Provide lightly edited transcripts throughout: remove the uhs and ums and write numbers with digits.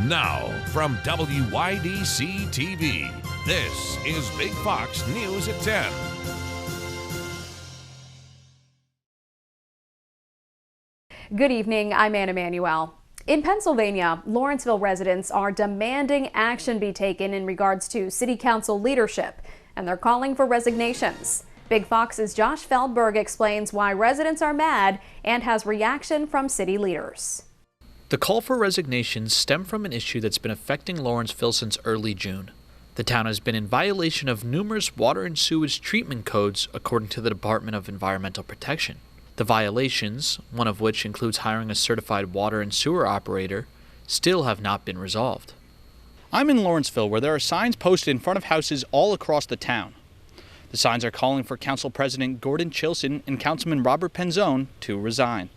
Now, from WYDC TV, this is Big Fox News at 10. Good evening, I'm Anna Manuel. In Pennsylvania, Lawrenceville residents are demanding action be taken in regards to city council leadership, and they're calling for resignations. Big Fox's Josh Feldberg explains why residents are mad and has reaction from city leaders. The call for resignations stem from an issue that's been affecting Lawrenceville since early June. The town has been in violation of numerous water and sewage treatment codes, according to the Department of Environmental Protection. The violations, one of which includes hiring a certified water and sewer operator, still have not been resolved. I'm in Lawrenceville, where there are signs posted in front of houses all across the town. The signs are calling for Council President Gordon Chilson and Councilman Robert Penzone to resign.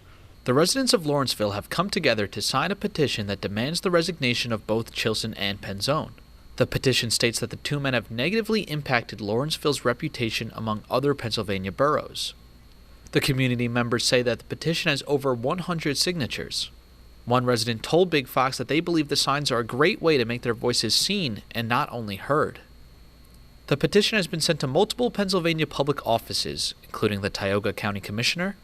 The residents of Lawrenceville have come together to sign a petition that demands the resignation of both Chilson and Penzone. The petition states that the two men have negatively impacted Lawrenceville's reputation among other Pennsylvania boroughs. The community members say that the petition has over 100 signatures. One resident told Big Fox that they believe the signs are a great way to make their voices seen and not only heard. The petition has been sent to multiple Pennsylvania public offices, including the Tioga County Commissioner,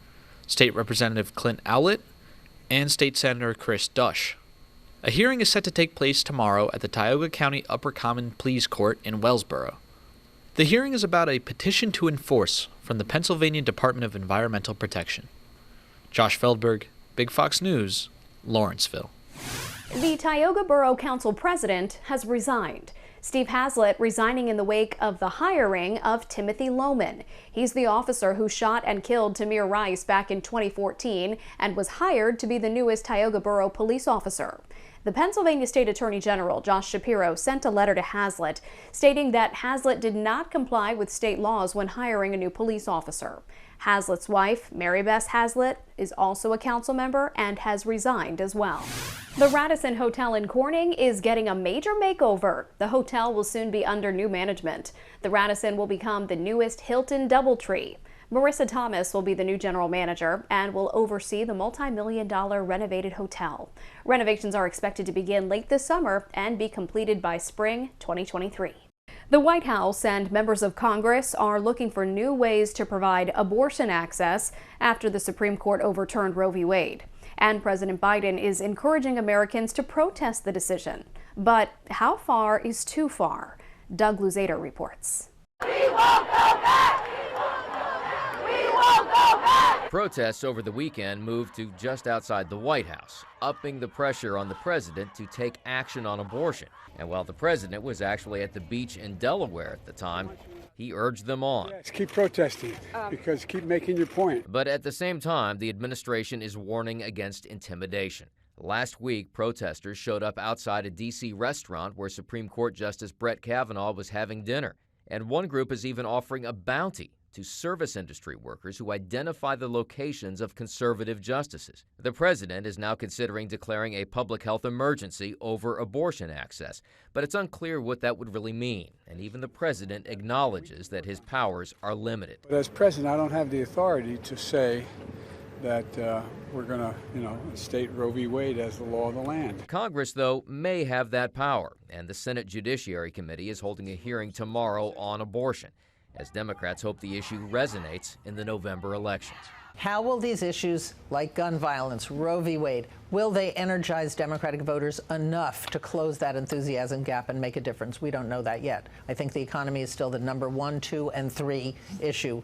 State Representative Clint Owlett, and State Senator Chris Dush. A hearing is set to take place tomorrow at the Tioga County Upper Common Pleas Court in Wellsboro. The hearing is about a petition to enforce from the Pennsylvania Department of Environmental Protection. Josh Feldberg, Big Fox News, Lawrenceville. The Tioga Borough Council president has resigned. Steve Hazlitt resigning in the wake of the hiring of Timothy Lohman. He's the officer who shot and killed Tamir Rice back in 2014 and was hired to be the newest Tioga Borough police officer. The Pennsylvania State Attorney General, Josh Shapiro, sent a letter to Hazlitt stating that Hazlitt did not comply with state laws when hiring a new police officer. Hazlitt's wife, Mary Beth Hazlitt, is also a council member and has resigned as well. The Radisson Hotel in Corning is getting a major makeover. The hotel will soon be under new management. The Radisson will become the newest Hilton DoubleTree. Marissa Thomas will be the new general manager and will oversee the multi-million-dollar renovated hotel. Renovations are expected to begin late this summer and be completed by spring 2023. The White House and members of Congress are looking for new ways to provide abortion access after the Supreme Court overturned Roe v. Wade. And President Biden is encouraging Americans to protest the decision. But how far is too far? Doug Luzader reports. We won't go back! Protests over the weekend moved to just outside the White House, upping the pressure on the president to take action on abortion. And while the president was actually at the beach in Delaware at the time, he urged them on. Yes, keep protesting, because keep making your point. But at the same time, the administration is warning against intimidation. Last week, protesters showed up outside a D.C. restaurant where Supreme Court Justice Brett Kavanaugh was having dinner. And one group is even offering a bounty to service industry workers who identify the locations of conservative justices. The president is now considering declaring a public health emergency over abortion access, but it's unclear what that would really mean, and even the president acknowledges that his powers are limited. But as president, I don't have the authority to say that we're going to, state Roe v. Wade as the law of the land. Congress, though, may have that power, and the Senate Judiciary Committee is holding a hearing tomorrow on abortion, as Democrats hope the issue resonates in the November elections. How will these issues like gun violence, Roe v. Wade, will they energize Democratic voters enough to close that enthusiasm gap and make a difference? We don't know that yet. I think the economy is still the number 1, 2, and 3 issue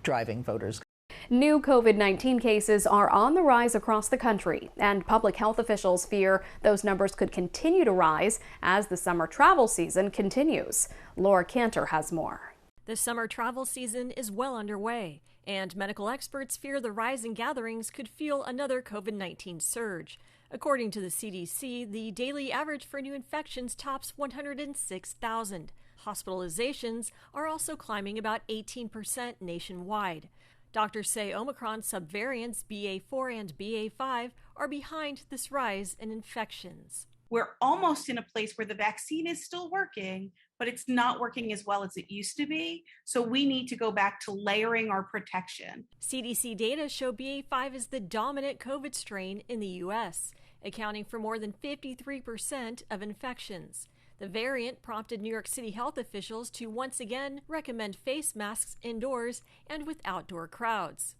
driving voters. New COVID-19 cases are on the rise across the country, and public health officials fear those numbers could continue to rise as the summer travel season continues. Laura Cantor has more. The summer travel season is well underway, and medical experts fear the rise in gatherings could fuel another COVID-19 surge. According to the CDC, the daily average for new infections tops 106,000. Hospitalizations are also climbing about 18% nationwide. Doctors say Omicron subvariants BA4 and BA5 are behind this rise in infections. We're almost in a place where the vaccine is still working, but it's not working as well as it used to be. So we need to go back to layering our protection. CDC data show BA5 is the dominant COVID strain in the U.S., accounting for more than 53% of infections. The variant prompted New York City health officials to once again recommend face masks indoors and with outdoor crowds.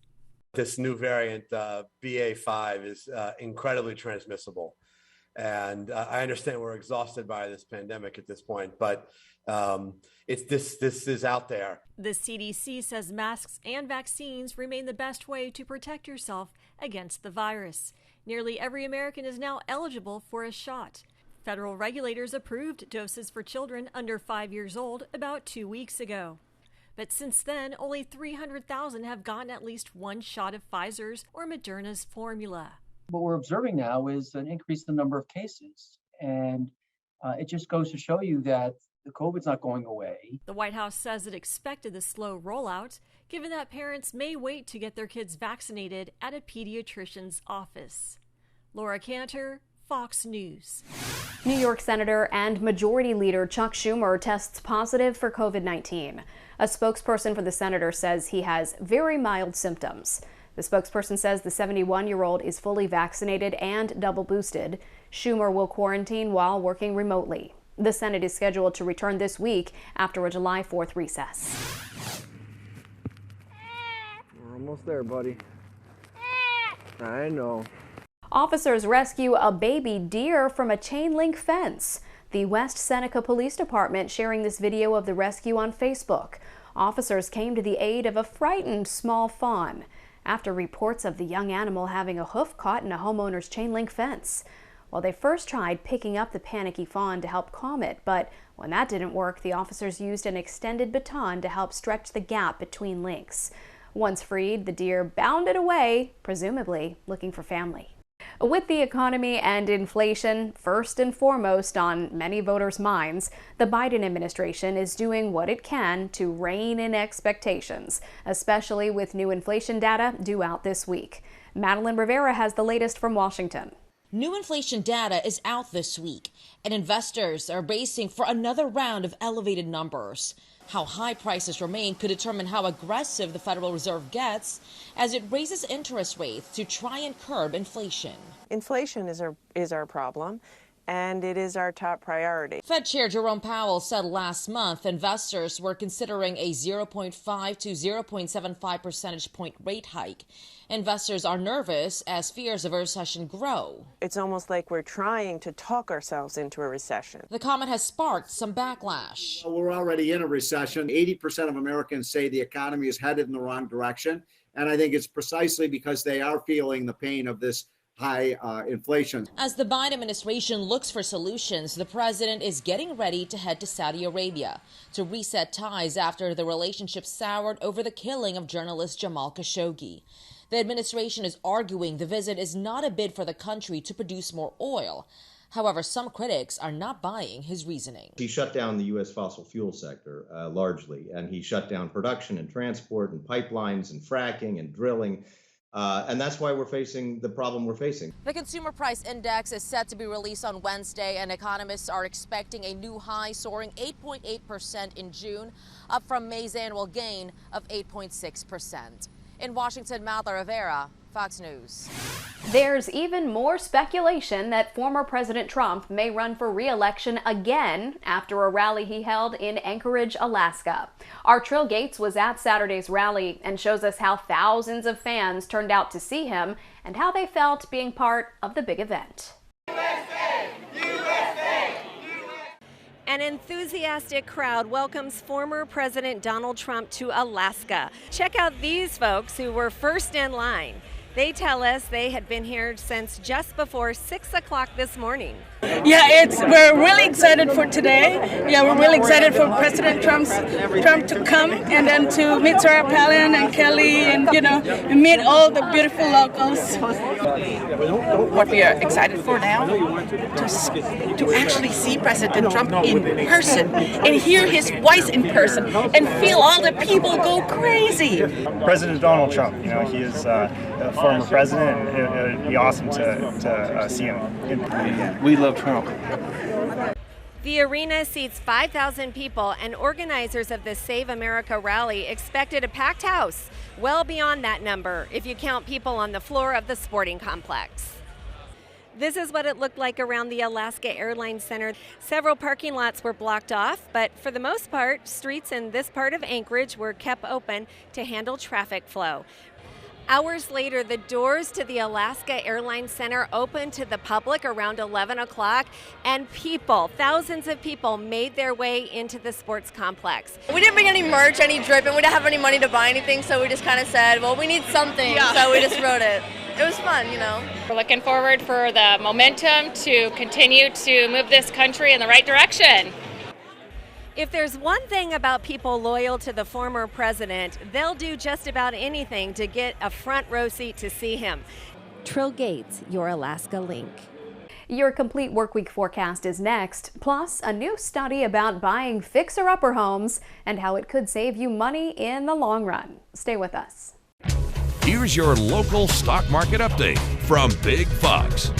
This new variant, BA.5, is incredibly transmissible. And I understand we're exhausted by this pandemic at this point, but this is out there. The CDC says masks and vaccines remain the best way to protect yourself against the virus. Nearly every American is now eligible for a shot. Federal regulators approved doses for children under 5 years old about 2 weeks ago. But since then, only 300,000 have gotten at least one shot of Pfizer's or Moderna's formula. What we're observing now is an increase in the number of cases. And it just goes to show you that the COVID's not going away. The White House says it expected the slow rollout, given that parents may wait to get their kids vaccinated at a pediatrician's office. Laura Cantor, Fox News. New York Senator and Majority Leader Chuck Schumer tests positive for COVID-19. A spokesperson for the senator says he has very mild symptoms. The spokesperson says the 71-year-old is fully vaccinated and double boosted. Schumer will quarantine while working remotely. The Senate is scheduled to return this week after a July 4th recess. We're almost there, buddy. I know. Officers rescue a baby deer from a chain-link fence. The West Seneca Police Department sharing this video of the rescue on Facebook. Officers came to the aid of a frightened small fawn after reports of the young animal having a hoof caught in a homeowner's chain-link fence. Well, they first tried picking up the panicky fawn to help calm it, but when that didn't work, the officers used an extended baton to help stretch the gap between links. Once freed, the deer bounded away, presumably looking for family. With the economy and inflation first and foremost on many voters' minds, the Biden administration is doing what it can to rein in expectations, especially with new inflation data due out this week. Madeline Rivera has the latest from Washington. New inflation data is out this week, and investors are bracing for another round of elevated numbers. How high prices remain could determine how aggressive the Federal Reserve gets as it raises interest rates to try and curb inflation. Inflation is our problem, and it is our top priority. Fed Chair Jerome Powell said last month investors were considering a 0.5 to 0.75 percentage point rate hike. Investors are nervous as fears of a recession grow. It's almost like we're trying to talk ourselves into a recession. The comment has sparked some backlash. We're already in a recession. 80% of Americans say the economy is headed in the wrong direction. And I think it's precisely because they are feeling the pain of this high inflation. As the Biden administration looks for solutions, the president is getting ready to head to Saudi Arabia to reset ties after the relationship soured over the killing of journalist Jamal Khashoggi. The administration is arguing the visit is not a bid for the country to produce more oil. However, some critics are not buying his reasoning. He shut down the U.S. fossil fuel sector largely, and he shut down production and transport and pipelines and fracking and drilling. And that's why we're facing the problem we're facing. The Consumer Price Index is set to be released on Wednesday, and economists are expecting a new high, soaring 8.8% in June, up from May's annual gain of 8.6%. In Washington, Madeline Rivera, Fox News. There's even more speculation that former President Trump may run for re-election again after a rally he held in Anchorage, Alaska. Our Trill Gates was at Saturday's rally and shows us how thousands of fans turned out to see him and how they felt being part of the big event. USA! USA! An enthusiastic crowd welcomes former President Donald Trump to Alaska. Check out these folks who were first in line. They tell us they had been here since just before 6 o'clock this morning. Yeah, we're really excited for today. Yeah, we're really excited for President Trump to come and then to meet Sarah Palin and Kelly and, meet all the beautiful locals. What we are excited for now, to actually see President Trump in person and hear his voice in person and feel all the people go crazy. President Donald Trump, he is a former president, and it would be awesome to see him. We love Trump. The arena seats 5,000 people, and organizers of the Save America rally expected a packed house, well beyond that number if you count people on the floor of the sporting complex. This is what it looked like around the Alaska Airlines Center. Several parking lots were blocked off, but for the most part, streets in this part of Anchorage were kept open to handle traffic flow. Hours later, the doors to the Alaska Airlines Center opened to the public around 11 o'clock, and thousands of people made their way into the sports complex. We didn't bring any merch, any drip, and we didn't have any money to buy anything, so we just kind of said, well, we need something, so we just wrote it. It was fun, you know. We're looking forward for the momentum to continue to move this country in the right direction. If there's one thing about people loyal to the former president, they'll do just about anything to get a front row seat to see him. Trill Gates, your Alaska link. Your complete workweek forecast is next, plus a new study about buying fixer-upper homes and how it could save you money in the long run. Stay with us. Here's your local stock market update from Big Fox.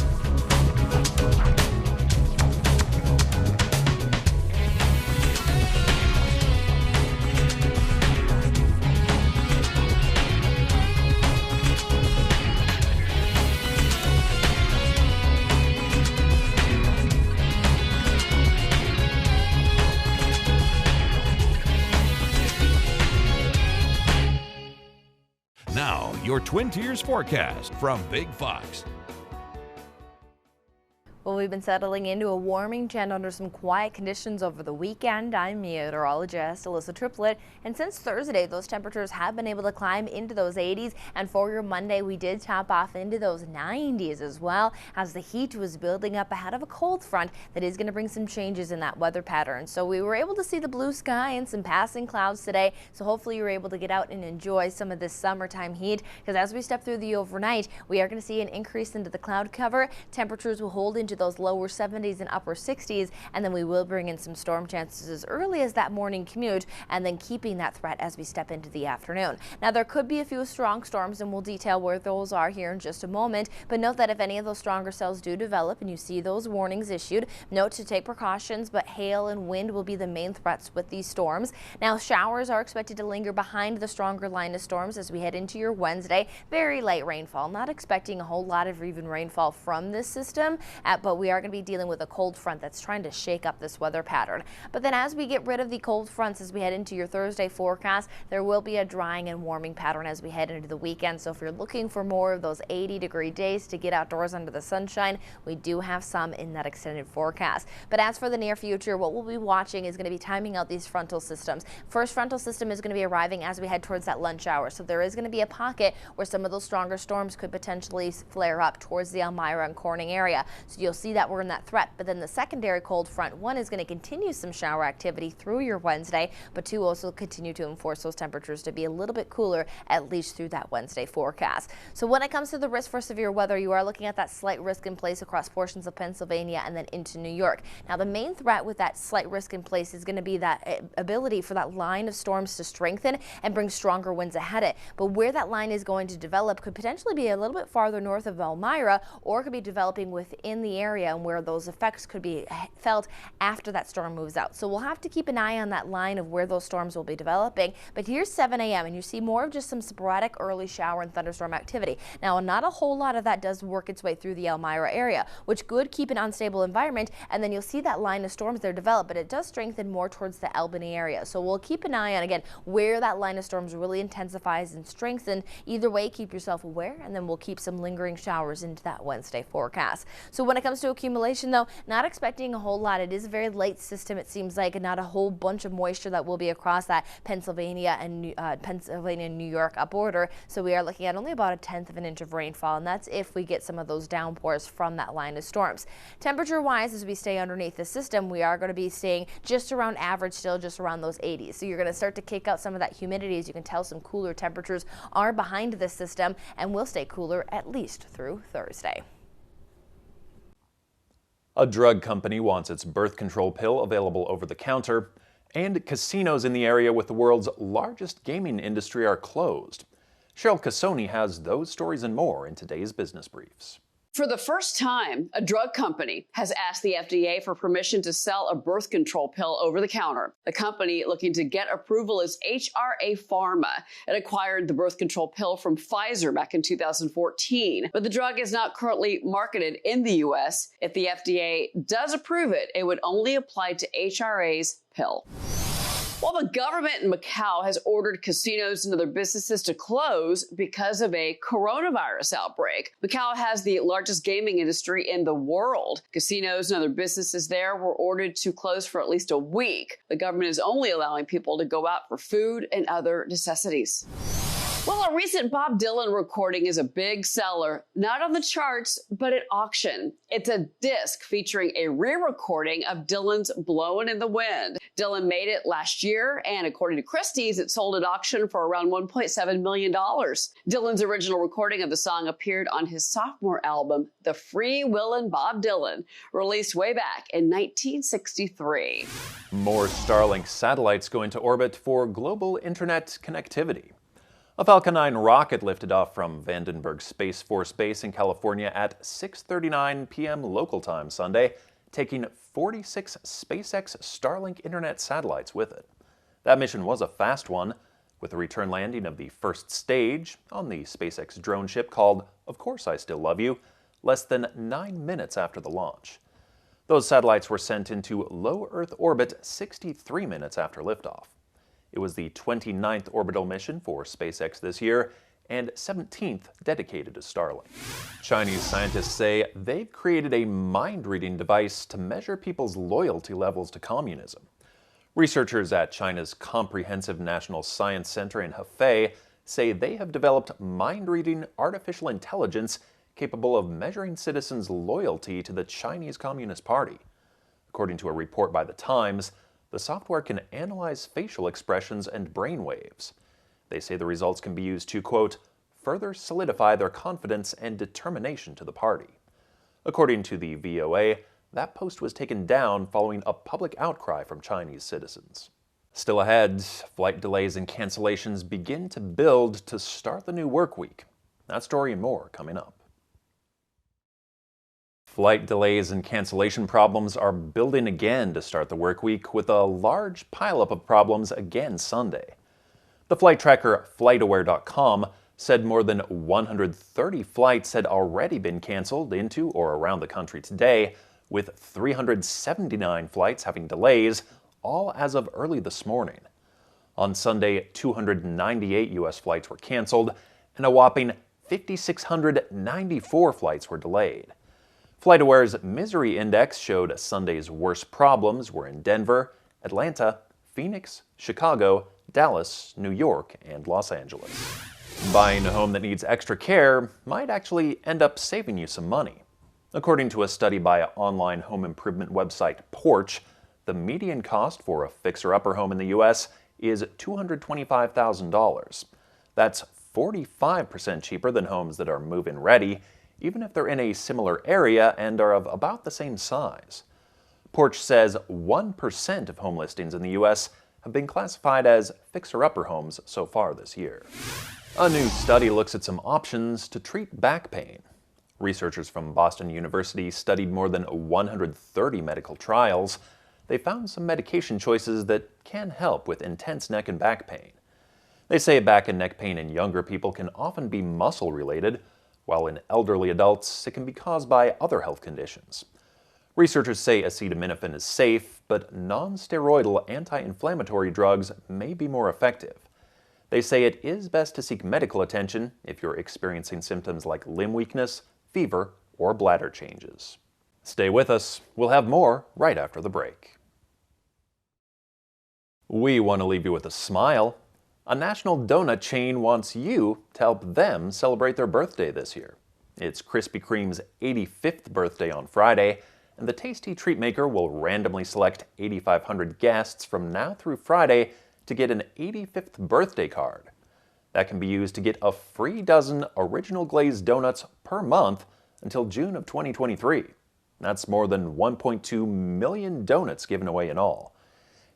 Now, your Twin Tiers forecast from Big Fox. Well, we've been settling into a warming trend under some quiet conditions over the weekend. I'm meteorologist Alyssa Triplett, and since Thursday, those temperatures have been able to climb into those 80s, and for your Monday, we did top off into those 90s as well, as the heat was building up ahead of a cold front that is going to bring some changes in that weather pattern. So we were able to see the blue sky and some passing clouds today, so hopefully you're able to get out and enjoy some of this summertime heat, because as we step through the overnight, we are going to see an increase into the cloud cover. Temperatures will hold into those lower 70s and upper 60s, and then we will bring in some storm chances as early as that morning commute, and then keeping that threat as we step into the afternoon. Now, there could be a few strong storms, and we'll detail where those are here in just a moment, but note that if any of those stronger cells do develop and you see those warnings issued, note to take precautions, but hail and wind will be the main threats with these storms. Now, showers are expected to linger behind the stronger line of storms as we head into your Wednesday. Very light rainfall, not expecting a whole lot of even rainfall from this system, but we are going to be dealing with a cold front that's trying to shake up this weather pattern. But then as we get rid of the cold fronts as we head into your Thursday forecast, there will be a drying and warming pattern as we head into the weekend. So if you're looking for more of those 80-degree days to get outdoors under the sunshine, we do have some in that extended forecast. But as for the near future, what we'll be watching is going to be timing out these frontal systems. First frontal system is going to be arriving as we head towards that lunch hour. So there is going to be a pocket where some of those stronger storms could potentially flare up towards the Elmira and Corning area. So you'll see that we're in that threat, but then the secondary cold front, one, is going to continue some shower activity through your Wednesday, but two, also continue to enforce those temperatures to be a little bit cooler at least through that Wednesday forecast. So when it comes to the risk for severe weather, you are looking at that slight risk in place across portions of Pennsylvania and then into New York. Now, the main threat with that slight risk in place is going to be that ability for that line of storms to strengthen and bring stronger winds ahead it. But where that line is going to develop could potentially be a little bit farther north of Elmira, or could be developing within the area and where those effects could be felt after that storm moves out. So we'll have to keep an eye on that line of where those storms will be developing. But here's 7 a.m. and you see more of just some sporadic early shower and thunderstorm activity. Now, not a whole lot of that does work its way through the Elmira area, which could keep an unstable environment, and then you'll see that line of storms there develop, but it does strengthen more towards the Albany area. So we'll keep an eye on, again, where that line of storms really intensifies and strengthens. Either way, keep yourself aware, and then we'll keep some lingering showers into that Wednesday forecast. So when it comes to accumulation, though, not expecting a whole lot. It is a very light system, it seems like, and not a whole bunch of moisture that will be across that Pennsylvania and New York border. So we are looking at only about 1/10 of an inch of rainfall, and that's if we get some of those downpours from that line of storms. Temperature-wise, as we stay underneath the system, we are going to be staying just around average, still just around those 80s. So you're going to start to kick out some of that humidity. As you can tell, some cooler temperatures are behind this system, and will stay cooler at least through Thursday. A drug company wants its birth control pill available over the counter, and casinos in the area with the world's largest gaming industry are closed. Cheryl Cassoni has those stories and more in today's Business Briefs. For the first time, a drug company has asked the FDA for permission to sell a birth control pill over the counter. The company looking to get approval is HRA Pharma. It acquired the birth control pill from Pfizer back in 2014, but the drug is not currently marketed in the U.S. If the FDA does approve it, it would only apply to HRA's pill. While the government in Macau has ordered casinos and other businesses to close because of a coronavirus outbreak, Macau has the largest gaming industry in the world. Casinos and other businesses there were ordered to close for at least a week. The government is only allowing people to go out for food and other necessities. Well, a recent Bob Dylan recording is a big seller, not on the charts, but at auction. It's a disc featuring a re-recording of Dylan's Blowin' in the Wind. Dylan made it last year, and according to Christie's, it sold at auction for around $1.7 million. Dylan's original recording of the song appeared on his sophomore album, The Free Willin' Bob Dylan, released way back in 1963. More Starlink satellites go into orbit for global internet connectivity. A Falcon 9 rocket lifted off from Vandenberg Space Force Base in California at 6:39 p.m. local time Sunday, taking 46 SpaceX Starlink internet satellites with it. That mission was a fast one, with the return landing of the first stage on the SpaceX drone ship called Of Course I Still Love You, less than 9 minutes after the launch. Those satellites were sent into low Earth orbit 63 minutes after liftoff. It was the 29th orbital mission for SpaceX this year and 17th dedicated to Starlink. Chinese scientists say they've created a mind-reading device to measure people's loyalty levels to communism. Researchers at China's Comprehensive National Science Center in Hefei say they have developed mind-reading artificial intelligence capable of measuring citizens' loyalty to the Chinese Communist Party. According to a report by The Times, the software can analyze facial expressions and brain waves. They say the results can be used to, quote, further solidify their confidence and determination to the party. According to the VOA, that post was taken down following a public outcry from Chinese citizens. Still ahead, flight delays and cancellations begin to build to start the new work week. That story and more coming up. Flight delays and cancellation problems are building again to start the work week, with a large pileup of problems again Sunday. The flight tracker FlightAware.com said more than 130 flights had already been canceled into or around the country today, with 379 flights having delays, all as of early this morning. On Sunday, 298 U.S. flights were canceled, and a whopping 5,694 flights were delayed. FlightAware's Misery Index showed Sunday's worst problems were in Denver, Atlanta, Phoenix, Chicago, Dallas, New York, and Los Angeles. Buying a home that needs extra care might actually end up saving you some money. According to a study by online home improvement website Porch, the median cost for a fixer-upper home in the U.S. is $225,000. That's 45% cheaper than homes that are move-in ready, even if they're in a similar area and are of about the same size. Porch says 1% of home listings in the U.S. have been classified as fixer-upper homes so far this year. A new study looks at some options to treat back pain. Researchers from Boston University studied more than 130 medical trials. They found some medication choices that can help with intense neck and back pain. They say back and neck pain in younger people can often be muscle-related, while in elderly adults, it can be caused by other health conditions. Researchers say acetaminophen is safe, but non-steroidal anti-inflammatory drugs may be more effective. They say it is best to seek medical attention if you're experiencing symptoms like limb weakness, fever, or bladder changes. Stay with us. We'll have more right after the break. We want to leave you with a smile. A national donut chain wants you to help them celebrate their birthday this year. It's Krispy Kreme's 85th birthday on Friday, and the tasty treat maker will randomly select 8,500 guests from now through Friday to get an 85th birthday card. That can be used to get a free dozen original glazed donuts per month until June of 2023. That's more than 1.2 million donuts given away in all.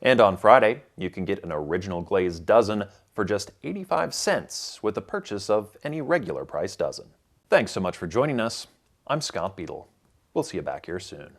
And on Friday, you can get an original glazed dozen for just 85 cents with the purchase of any regular price dozen. Thanks so much for joining us. I'm Scott Beadle. We'll see you back here soon.